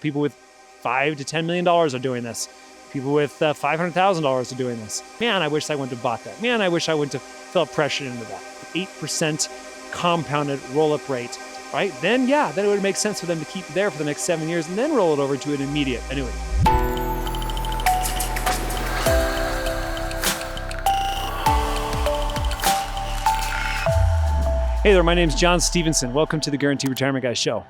People with $5 to $10 million are doing this. People with $500,000 are doing this. Man, I wish I wouldn't have bought that. Man, I wish I wouldn't have felt pressured into that. 8% compounded roll-up rate, right? Then it would make sense for them to keep it there for the next 7 years and then roll it over to an immediate annuity. Hey there, my name's John Stevenson. Welcome to the Guaranteed Retirement Guy Show.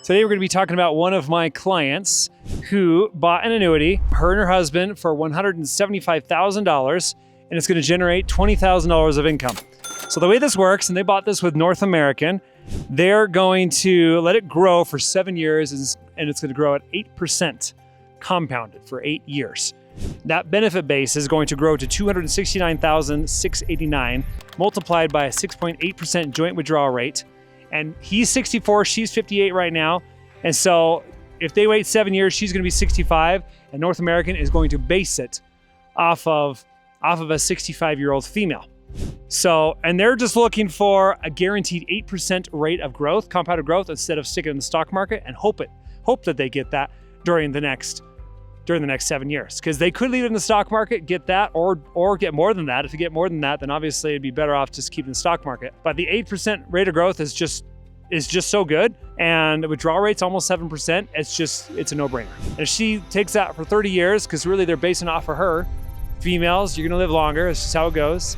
Today we're going to be talking about one of my clients who bought an annuity, her and her husband, for $175,000, and it's going to generate $20,000 of income. So the way this works, and they bought this with North American, they're going to let it grow for 7 years, and it's going to grow at 8% compounded for 8 years. That benefit base is going to grow to $269,689, multiplied by a 6.8% joint withdrawal rate. And he's 64, she's 58 right now. And so if they wait 7 years, she's going to be 65, and North American is going to base it off of a 65-year-old female. So, and they're just looking for a guaranteed 8% rate of growth, compounded growth, instead of sticking in the stock market, and hope that they get that during the next 7 years. Because they could leave it in the stock market, get that, or get more than that. If you get more than that, then obviously it'd be better off just keeping the stock market. But the 8% rate of growth is just so good, and the withdrawal rate's almost 7%. It's a no-brainer. And if she takes that for 30 years, because really they're basing off of her, females, you're gonna live longer, it's just how it goes.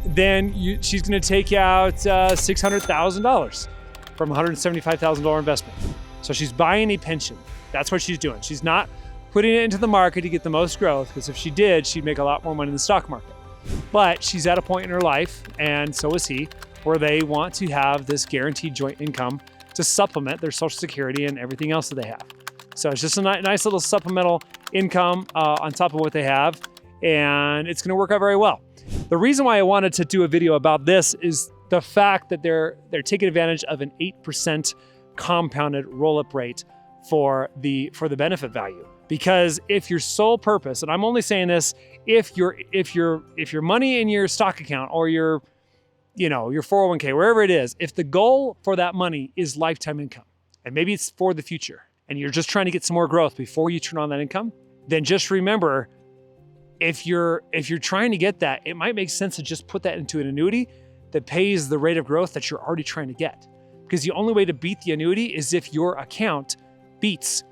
Then she's gonna take out $600,000 from a $175,000 investment. So she's buying a pension. That's what she's doing. She's not putting it into the market to get the most growth, because if she did, she'd make a lot more money in the stock market. But she's at a point in her life, and so is he, where they want to have this guaranteed joint income to supplement their Social Security and everything else that they have. So it's just a nice little supplemental income on top of what they have, and it's going to work out very well. The reason why I wanted to do a video about this is the fact that they're taking advantage of an 8% compounded roll-up rate for the benefit value. Because if your sole purpose, and I'm only saying this if your money in your stock account or your 401k, wherever it is, if the goal for that money is lifetime income, and maybe it's for the future, and you're just trying to get some more growth before you turn on that income, then just remember, if you're trying to get that, it might make sense to just put that into an annuity that pays the rate of growth that you're already trying to get. Because the only way to beat the annuity is if your account beats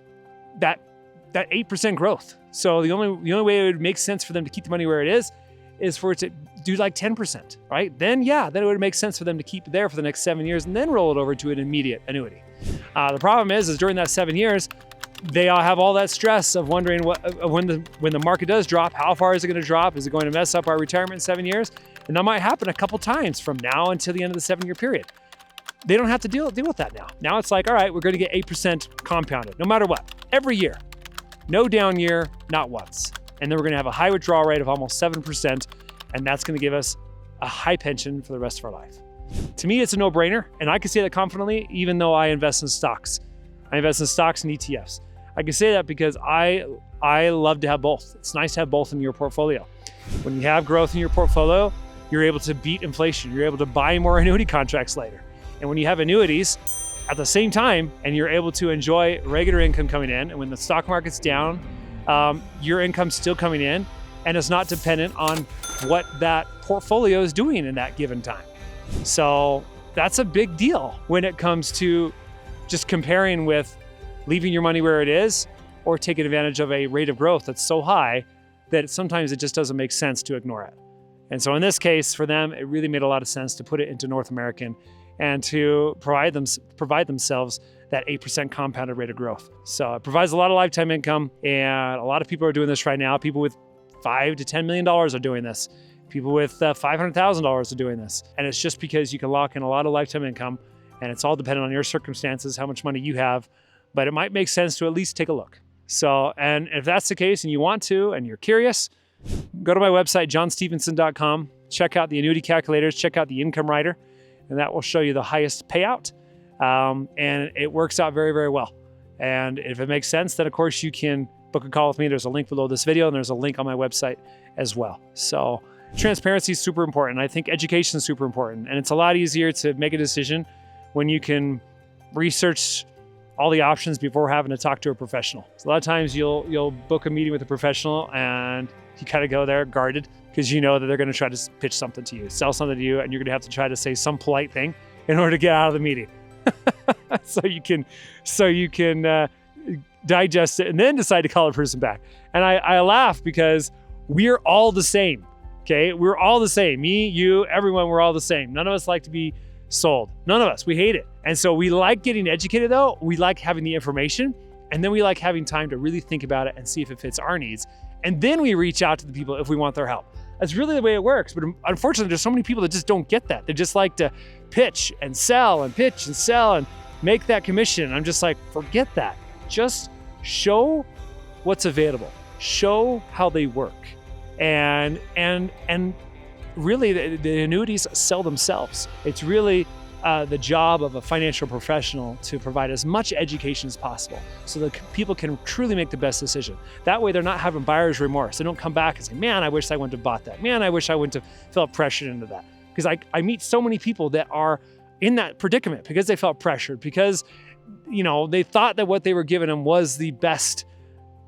that 8% growth. So the only way it would make sense for them to keep the money where it is for it to do like 10%, right? Then it would make sense for them to keep it there for the next 7 years and then roll it over to an immediate annuity. The problem is during that 7 years, they all have all that stress of wondering when the market does drop, how far is it going to drop? Is it going to mess up our retirement in 7 years? And that might happen a couple times from now until the end of the 7-year period. They don't have to deal with that now. Now it's like, all right, we're going to get 8% compounded, no matter what, every year. No down year, not once. And then we're going to have a high withdrawal rate of almost 7%, and that's going to give us a high pension for the rest of our life. To me, it's a no-brainer, and I can say that confidently, even though I invest in stocks. I invest in stocks and ETFs. I can say that because I love to have both. It's nice to have both in your portfolio. When you have growth in your portfolio, you're able to beat inflation. You're able to buy more annuity contracts later. And when you have annuities at the same time, and you're able to enjoy regular income coming in, and when the stock market's down, your income's still coming in, and it's not dependent on what that portfolio is doing in that given time. So that's a big deal when it comes to just comparing with leaving your money where it is or taking advantage of a rate of growth that's so high that sometimes it just doesn't make sense to ignore it. And so in this case, for them, it really made a lot of sense to put it into North American and to provide themselves that 8% compounded rate of growth. So it provides a lot of lifetime income, and a lot of people are doing this right now. People with $5 to $10 million are doing this. People with $500,000 are doing this. And it's just because you can lock in a lot of lifetime income, and it's all dependent on your circumstances, how much money you have, but it might make sense to at least take a look. So, and if that's the case and you want to, and you're curious, go to my website, johnstevenson.com, check out the annuity calculators, check out the income rider, and that will show you the highest payout. And it works out very, very well. And if it makes sense, then of course you can book a call with me. There's a link below this video, and there's a link on my website as well. So transparency is super important. I think education is super important. And it's a lot easier to make a decision when you can research all the options before having to talk to a professional. So a lot of times you'll book a meeting with a professional and you kind of go there guarded because you know that they're going to try to pitch something to you, sell something to you, and you're going to have to try to say some polite thing in order to get out of the meeting. so you can digest it and then decide to call a person back. And I laugh because we're all the same. Okay, we're all the same. Me, you, everyone, we're all the same. None of us like to be sold. None of us. We hate it. And so we like getting educated though. We like having the information, and then we like having time to really think about it and see if it fits our needs. And then we reach out to the people if we want their help. That's really the way it works. But unfortunately, there's so many people that just don't get that. They just like to pitch and sell and pitch and sell and make that commission. I'm just like, forget that. Just show what's available. Show how they work. And really the annuities sell themselves. It's really the job of a financial professional to provide as much education as possible so that people can truly make the best decision. That way they're not having buyer's remorse. They don't come back and say, man, I wish I wouldn't have bought that. Man, I wish I wouldn't have felt pressured into that. Because I meet so many people that are in that predicament because they felt pressured, because they thought that what they were giving them was the best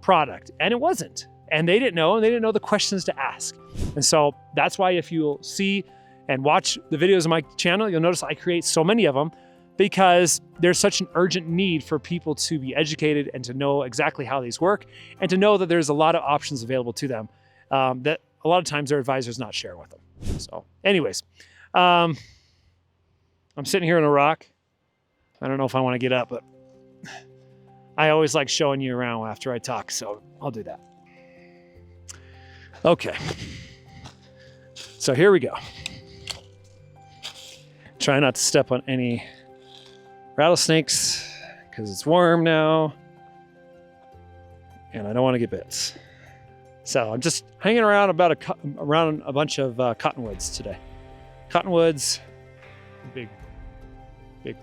product, and it wasn't. And they didn't know, and they didn't know the questions to ask. And so that's why if you'll see and watch the videos on my channel, you'll notice I create so many of them, because there's such an urgent need for people to be educated and to know exactly how these work, and to know that there's a lot of options available to them that a lot of times their advisors not share with them. So anyways, I'm sitting here on a rock. I don't know if I want to get up, but I always like showing you around after I talk, so I'll do that. Okay, so here we go. Try not to step on any rattlesnakes because it's warm now and I don't want to get bit. So I'm just hanging around around a bunch of cottonwoods today. Cottonwoods, big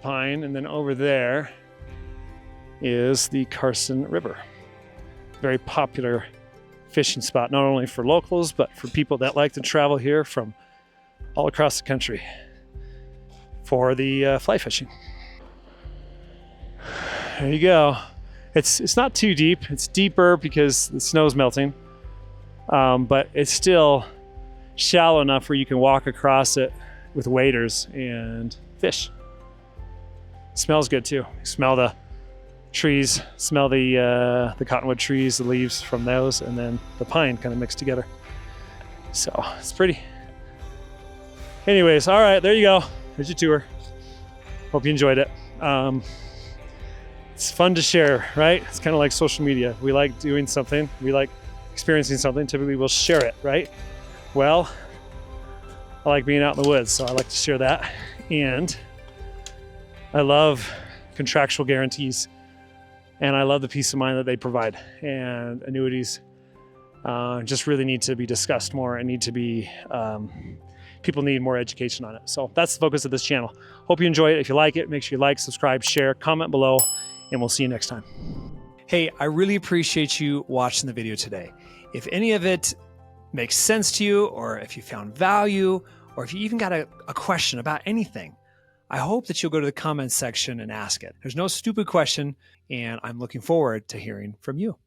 pine, and then over there is the Carson River. Very popular fishing spot, not only for locals, but for people that like to travel here from all across the country for the fly fishing. There you go. It's not too deep. It's deeper because the snow's melting, but it's still shallow enough where you can walk across it with waders and fish. It smells good too. You smell the trees, smell the cottonwood trees, the leaves from those, and then the pine kind of mixed together. So it's pretty. Anyways, all right, there you go. There's your tour. Hope you enjoyed it. It's fun to share, right? It's kind of like social media. We like doing something. We like experiencing something. Typically we'll share it, right? Well, I like being out in the woods, so I like to share that. And I love contractual guarantees. And I love the peace of mind that they provide. And annuities just really need to be discussed more and need to be, people need more education on it. So that's the focus of this channel. Hope you enjoy it. If you like it, make sure you like, subscribe, share, comment below, and we'll see you next time. Hey, I really appreciate you watching the video today. If any of it makes sense to you, or if you found value, or if you even got a question about anything, I hope that you'll go to the comments section and ask it. There's no stupid question, and I'm looking forward to hearing from you.